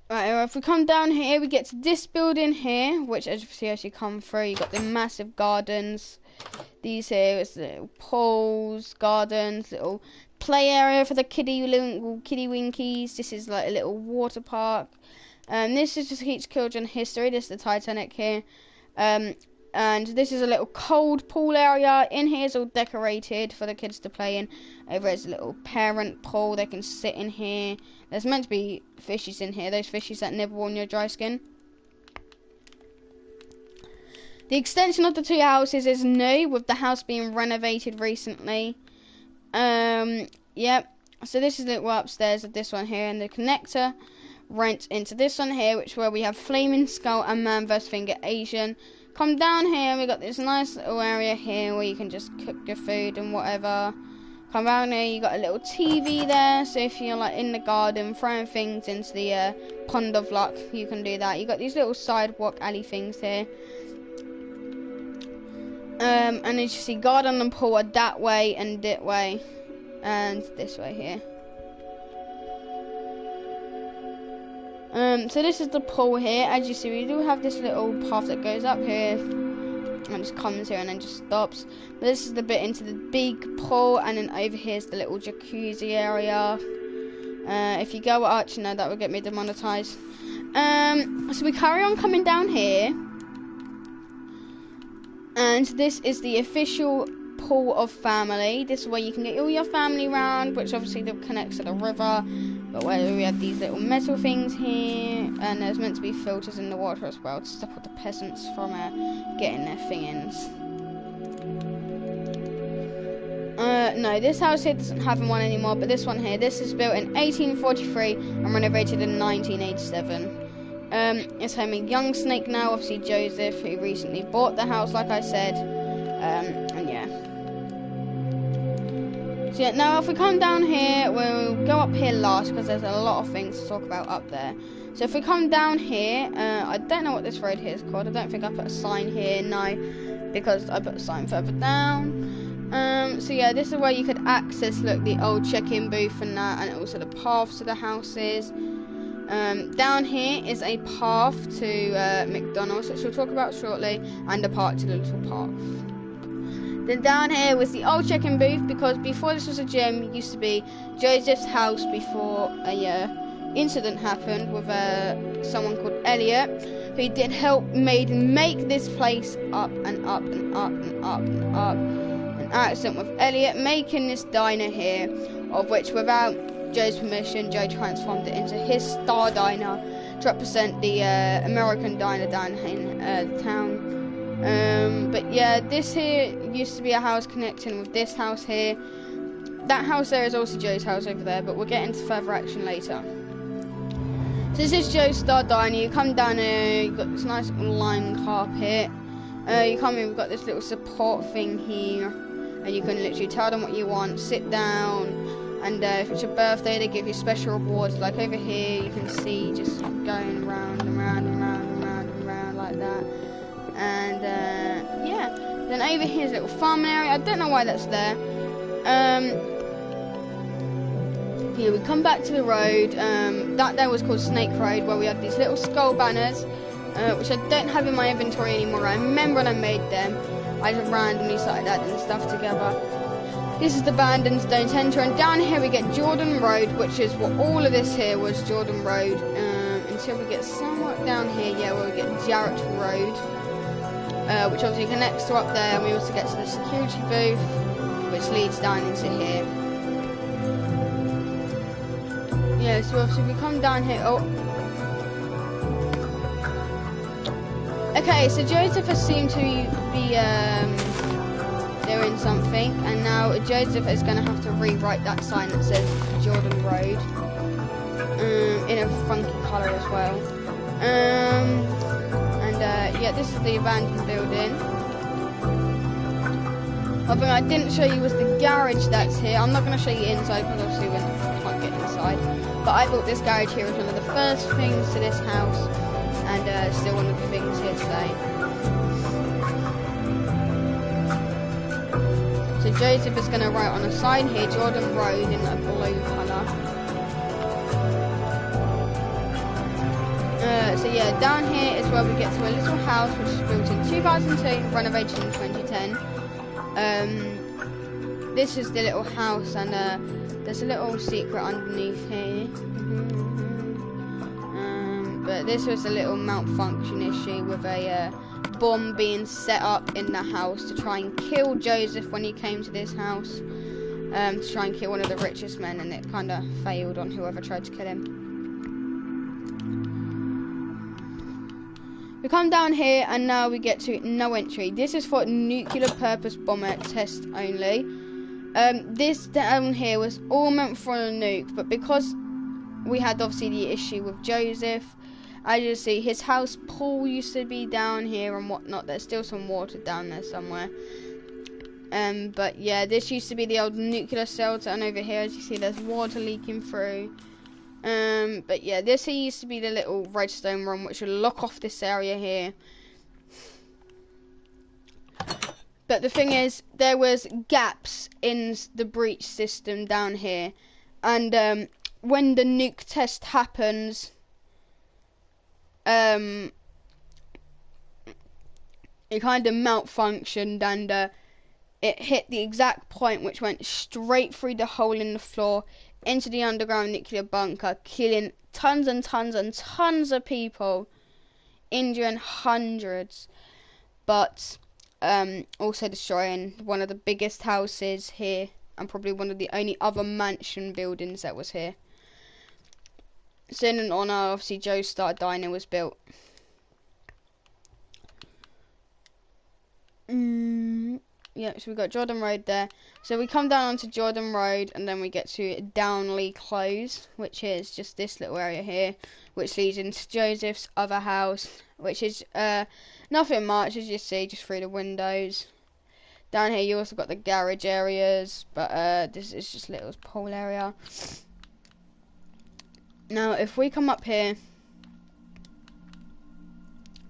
S1: Right, if we come down here, we get to this building here, which as you see as you come through, you got the massive gardens. These here is little pools, gardens, little play area for the kiddie winkies. This is like a little water park. This is just teach children history. This is the Titanic here. And this is a little cold pool area. In here is all decorated for the kids to play in. Over is a little parent pool. They can sit in here. There's meant to be fishies in here. Those fishies that nibble on your dry skin. The extension of the 2 houses is new, with the house being renovated recently. Yep. So this is the little upstairs of this one here, and the connector rent into this one here, which where we have Flaming Skull and Man vs. Finger Asian. Come down here, we got this nice little area here where you can just cook your food and whatever. Come down here, you got a little TV there, so if you're like in the garden throwing things into the pond of luck, you can do that. You got these little sidewalk alley things here. And as you see, garden and pool are that way and that way and this way here. So this is the pool here. As you see, we do have this little path that goes up here and just comes here and then just stops. But this is the bit into the big pool, and then over here is the little jacuzzi area. If you go actually no, that would get me demonetized. So we carry on coming down here, and this is the official pool of family. This is where you can get all your family round, which obviously connects to the river. But where we have these little metal things here, and there's meant to be filters in the water as well to stop all the peasants from getting their thingins. No, this house here doesn't have one anymore, but this one here, this is built in 1843 and renovated in 1987. It's home of young Snake now, obviously Joseph, who recently bought the house, like I said. And yeah. So yeah, now if we come down here, we'll go up here last because there's a lot of things to talk about up there. So if we come down here, I don't know what this road here is called. I don't think I put a sign here, no, because I put a sign further down. So yeah, this is where you could access, look, the old check-in booth and that, and also the paths to the houses. Down here is a path to McDonald's, which we'll talk about shortly, and a park to the little park. Then down here was the old check-in booth, because before this was a gym, it used to be Joseph's house before a incident happened with someone called Elliot, who did help make this place up and up and up and up and up. An accident with Elliot making this diner here, of which without Joe's permission, Joe transformed it into his Star Diner to represent the American diner down in the town. But yeah, this here used to be a house connecting with this house here. That house there is also Joe's house over there, but we'll get into further action later. So this is Joe's Star Diner. You come down here, you've got this nice little lime carpet. You come in, we've got this little support thing here, and you can literally tell them what you want, sit down, and if it's your birthday, they give you special rewards. Like over here, you can see just going round and round and round and round and round like that. And yeah, then over here's a little farming area. I don't know why that's there. Here we come back to the road. That there was called Snake Road, where we had these little skull banners, which I don't have in my inventory anymore. I remember when I made them, I just randomly started adding stuff together. This is the abandoned don't enter, and down here we get Jordan Road, which is what all of this here was, Jordan Road. Until we get somewhat down here, yeah, we'll get Jarrett Road, which obviously connects to up there, and we also get to the security booth, which leads down into here. Yeah, so obviously we come down here. Oh, okay. So Joseph has seemed to be doing something, and now Joseph is going to have to rewrite that sign that says Jordan Road in a funky colour as well. Yeah, this is the abandoned building. One thing I didn't show you was the garage that's here. I'm not going to show you inside because obviously we can't get inside. But I thought this garage here was one of the first things to this house, and still one of the things here today. So Joseph is going to write on a sign here, Jordan Road, in a blue colour. So yeah, down here is where we get to a little house which was built in 2002, renovated in 2010. This is the little house, and there's a little secret underneath here. But this was a little malfunction issue with a bomb being set up in the house to try and kill Joseph when he came to this house, to try and kill one of the richest men, and it kind of failed on whoever tried to kill him. We come down here, and now we get to no entry. This is for nuclear purpose bomber test only. This down here was all meant for a nuke, but because we had obviously the issue with Joseph, as you see, his house pool used to be down here and whatnot. There's still some water down there somewhere. But yeah, this used to be the old nuclear shelter, and over here, as you see, there's water leaking through. But yeah, this here used to be the little redstone room, which will lock off this area here. But the thing is, there was gaps in the breach system down here, and when the nuke test happens, it kind of malfunctioned, and it hit the exact point which went straight through the hole in the floor into the underground nuclear bunker, killing tons and tons and tons of people, injuring hundreds. But also destroying one of the biggest houses here, and probably one of the only other mansion buildings that was here. So in honor, obviously, Joe Star Diner was built. Yeah, so we've got Jordan Road there. So we come down onto Jordan Road, and then we get to Downley Close, which is just this little area here, which leads into Joseph's other house, which is nothing much, as you see, just through the windows. Down here you also got the garage areas, but this is just a little pool area. Now if we come up here,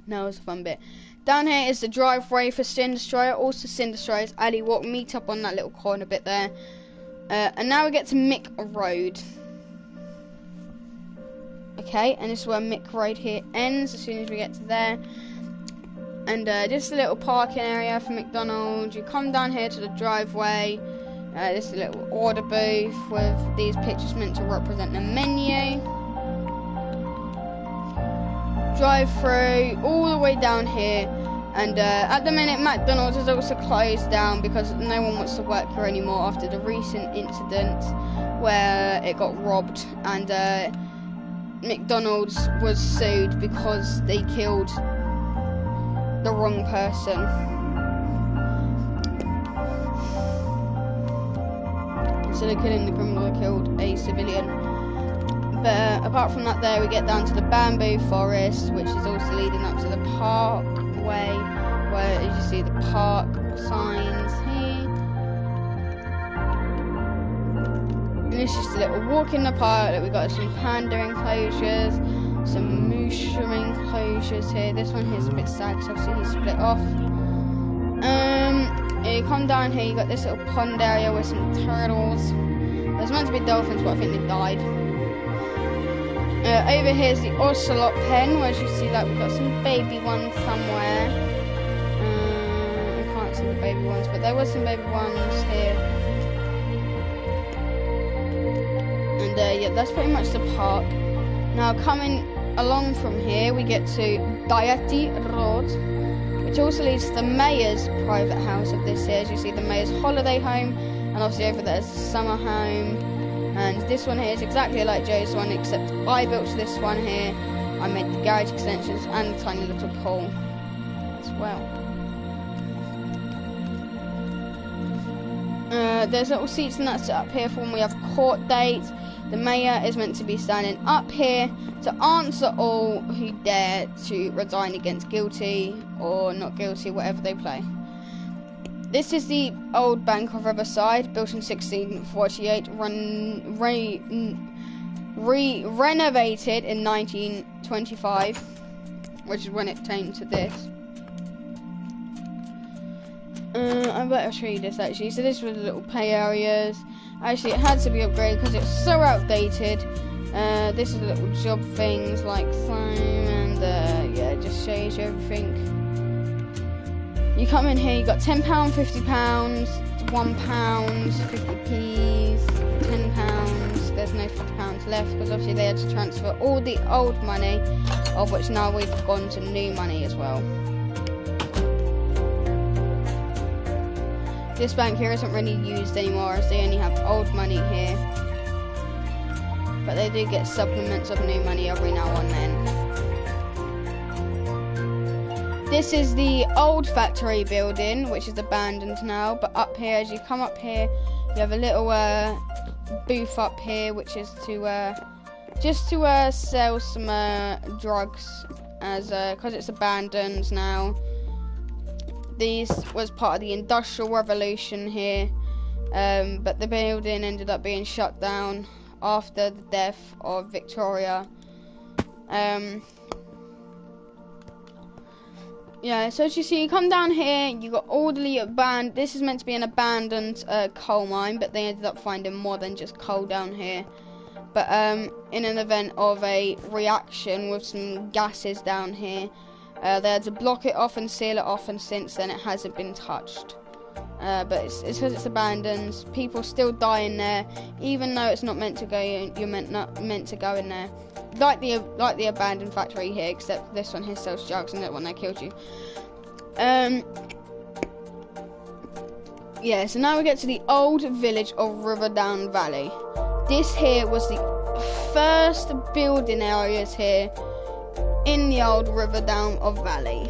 S1: now it's a fun bit. Down here is the driveway for Sin Destroyer, also Sin Destroyer's alley walk, meet up on that little corner bit there. And now we get to Mick Road. Okay, and this is where Mick Road here ends, as soon as we get to there. And just a little parking area for McDonald's. You come down here to the driveway. This is a little order booth with these pictures meant to represent the menu. Drive through all the way down here, and at the minute McDonald's is also closed down because no one wants to work here anymore after the recent incident where it got robbed, and McDonald's was sued because they killed the wrong person. Instead of killing the criminal, they killed a civilian. But apart from that, there we get down to the bamboo forest, which is also leading up to the parkway, where as you see the park signs here. And it's just a little walk in the park. We've got some panda enclosures, some moose enclosures here. This one here's a bit sad because obviously he's split off. You come down here, you got this little pond area with some turtles. There's meant to be dolphins, but I think they died. Over here is the ocelot pen, where as you see, like, we've got some baby ones somewhere. I can't see the baby ones, but there were some baby ones here. And yeah, that's pretty much the park. Now coming along from here, we get to Diety Road, which also leads to the mayor's private house of this here. As you see, the mayor's holiday home, and obviously over there is the summer home. And this one here is exactly like Joe's one, except I built this one here. I made the garage extensions and the tiny little pool as well. There's little seats and that's up here for when we have court dates. The mayor is meant to be standing up here to answer all who dare to resign against guilty or not guilty, whatever they play. This is the old Bank of Riverside, built in 1648, renovated in 1925, which is when it came to this. I better show you this actually. So this was the little play areas. Actually, it had to be upgraded because it's so outdated. This is the little job things like slime, and yeah, it just shows you everything. You come in here, you got £10, £50, £1, 50p, £10. There's no £50 left because obviously they had to transfer all the old money, of which now we've gone to new money as well. This bank here isn't really used anymore as they only have old money here. But they do get supplements of new money every now and then. This is the old factory building, which is abandoned now. But up here, as you come up here, you have a little booth up here, which is to just to sell some drugs, as because it's abandoned now. This was part of the Industrial Revolution here, but the building ended up being shut down after the death of Victoria. Yeah, so as you see, you come down here, you got all the abandoned. This is meant to be an abandoned coal mine, but they ended up finding more than just coal down here. But in an event of a reaction with some gases down here, they had to block it off and seal it off, and since then it hasn't been touched. But it's because it's abandoned. People still die in there, even though it's not meant to go. You're not meant to go in there. Like the abandoned factory here, except this one here sells drugs and that one that killed you. Yeah, so now we get to the old village of Riverdown Valley. This here was the first building areas here in the old Riverdown of Valley.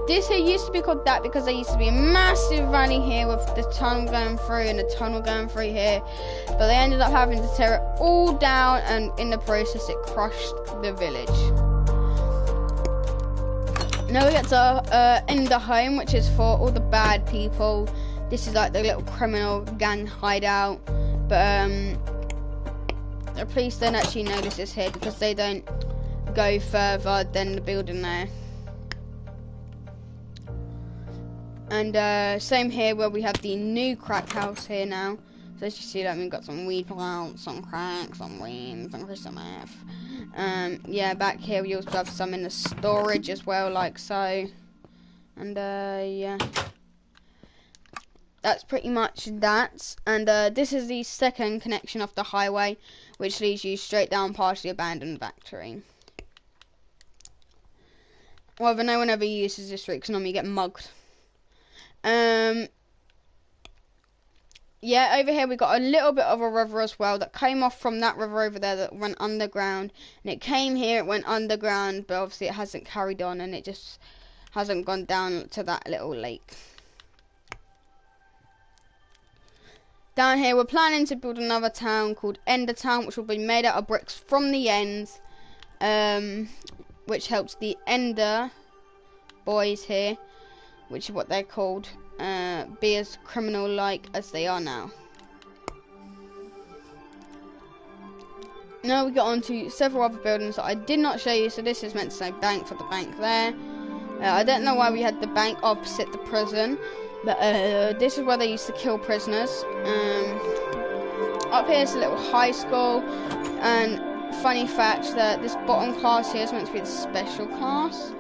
S1: This here used to be called that because there used to be a massive valley here with the tunnel going through and the tunnel going through here. But they ended up having to tear it all down, and in the process it crushed the village. Now we get to in the home, which is for all the bad people. This is like the little criminal gang hideout. But the police don't actually know this is here because they don't go further than the building there. And same here where we have the new crack house here now. So as you see, like, we've got some weed plants, some crack, some weed, some crystal meth. Yeah, back here we also have some in the storage as well, like so. And yeah, that's pretty much that. And this is the second connection off the highway, which leads you straight down past the abandoned factory. However, no one ever uses this route because normally you get mugged. Yeah, over here we got a little bit of a river as well that came off from that river over there that went underground, and it came here, it went underground, but obviously it hasn't carried on and it just hasn't gone down to that little lake. Down here we're planning to build another town called Endertown, which will be made out of bricks from the ends, which helps the Ender boys here, which is what they're called, be as criminal-like as they are now. Now we get on to several other buildings that I did not show you. So this is meant to say bank for the bank there. I don't know why we had the bank opposite the prison, but this is where they used to kill prisoners. Up here is a little high school, and funny fact that this bottom class here is meant to be the special class.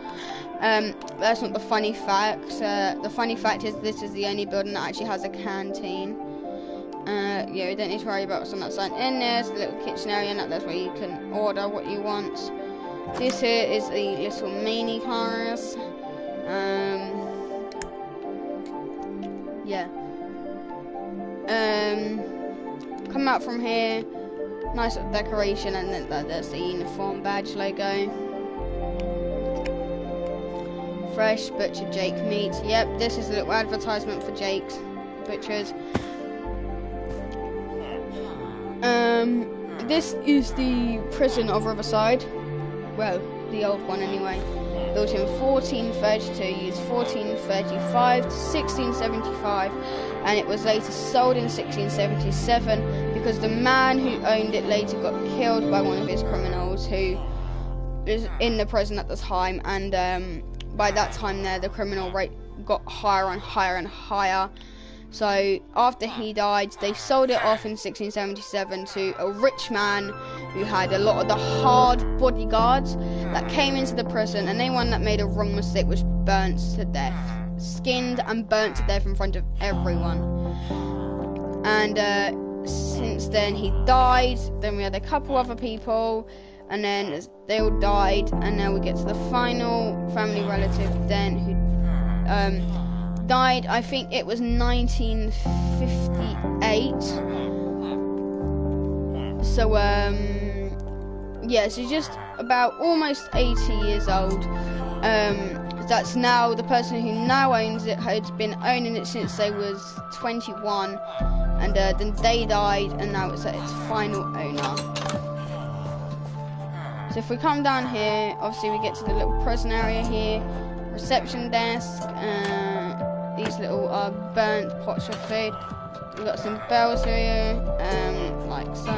S1: That's not the funny fact. The funny fact is this is the only building that actually has a canteen. Yeah, you don't need to worry about what's on that side. In there's the little kitchen area, and that's where you can order what you want. This here is the little mini cars. Yeah. Come out from here. Nice little decoration, and then there's the uniform badge logo. Fresh butcher Jake meat. Yep, this is a little advertisement for Jake's Butchers. This is the prison of Riverside. Well, the old one anyway. Built in 1432, used 1435 to 1675, and it was later sold in 1677 because the man who owned it later got killed by one of his criminals who was in the prison at the time, and by that time there the criminal rate got higher and higher and higher. So after he died, they sold it off in 1677 to a rich man who had a lot of the hard bodyguards that came into the prison, and anyone that made a wrong mistake was burnt to death, skinned and burnt to death in front of everyone. And since then he died. Then we had a couple other people, and then they all died, and now we get to the final family relative then who died. I think it was 1958. So yeah, so just about almost 80 years old. That's now the person who now owns it had been owning it since they was 21, and then they died, and now it's its final owner. So if we come down here, obviously we get to the little prison area here, reception desk, these little burnt pots of food. We've got some bells here, like so.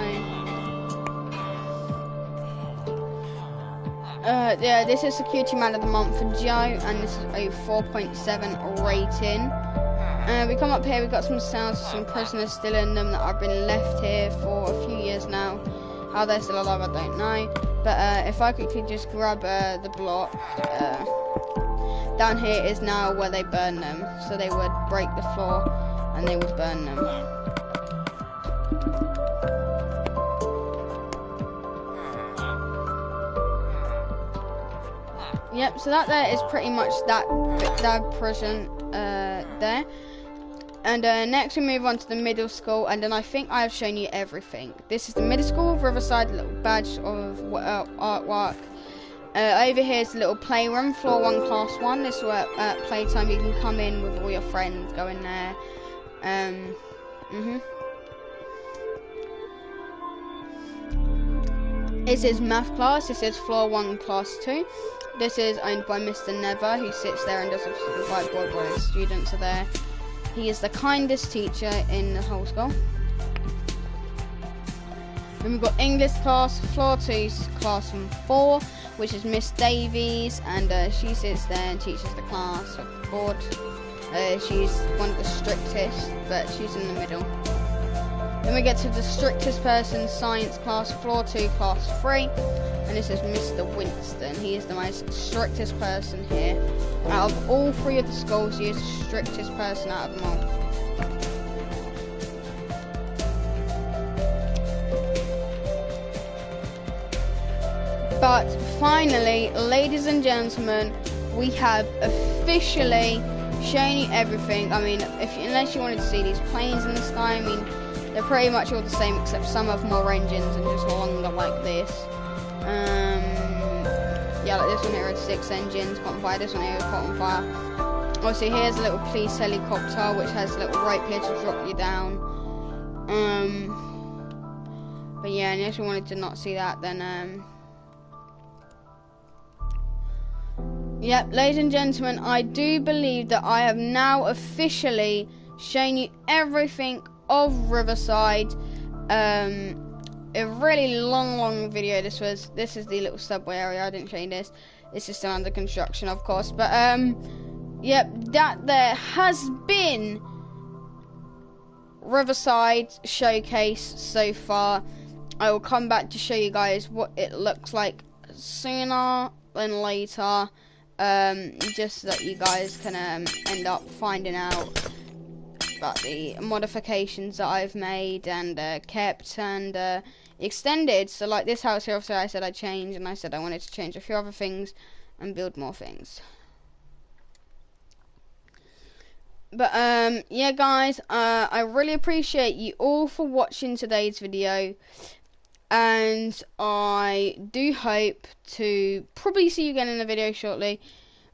S1: Yeah, this is Security Man of the Month for Joe, and this is a 4.7 rating. We come up here, we've got some cells, some prisoners still in them that have been left here for a few years now. How they're still alive, I don't know. But if I quickly just grab the block, down here is now where they burn them. So they would break the floor and they would burn them. Yep, so that there is pretty much that prison there. And next we move on to the middle school, and then I think I have shown you everything. This is the middle school of Riverside, little badge of artwork. Over here is the little playroom, floor 1, class 1. This is where at playtime you can come in with all your friends, go in there. This is math class. This is floor 1, class 2. This is owned by Mr. Never, who sits there and does the whiteboard while his students are there. He is the kindest teacher in the whole school. Then we've got English class, floor 2, class 4, which is Miss Davies, and she sits there and teaches the class of the board. She's one of the strictest, but she's in the middle. Then we get to the strictest person, science class, floor 2, class 3, and this is Mr. Winston. He is the most strictest person here. Out of all 3 of the schools, he is the strictest person out of them all. But finally, ladies and gentlemen, we have officially shown you everything. I mean, unless you wanted to see these planes in the sky, I mean, they're pretty much all the same, except some have more engines and just longer like this. Yeah, like this one here has 6 engines, caught on fire. This one here is caught on fire. Obviously, here's a little police helicopter, which has a little rope here to drop you down. But yeah, unless you wanted to not see that, then yep, ladies and gentlemen, I do believe that I have now officially shown you everything of Riverside. A really long video this was. This is the little subway area. I didn't show you this. This is still under construction, of course. But yep, that there has been Riverside showcase so far. I will come back to show you guys what it looks like sooner than later. Just so that you guys can end up finding out about the modifications that I've made and kept and extended. So like this house here, obviously I said I'd change, and I said I wanted to change a few other things and build more things. But yeah guys, I really appreciate you all for watching today's video, and I do hope to probably see you again in the video shortly.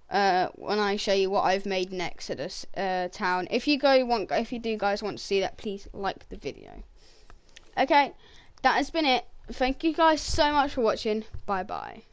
S1: When I show you what I've made next to this town. If you do guys want to see that, please like the video. Okay, that has been it. Thank you guys so much for watching. Bye bye.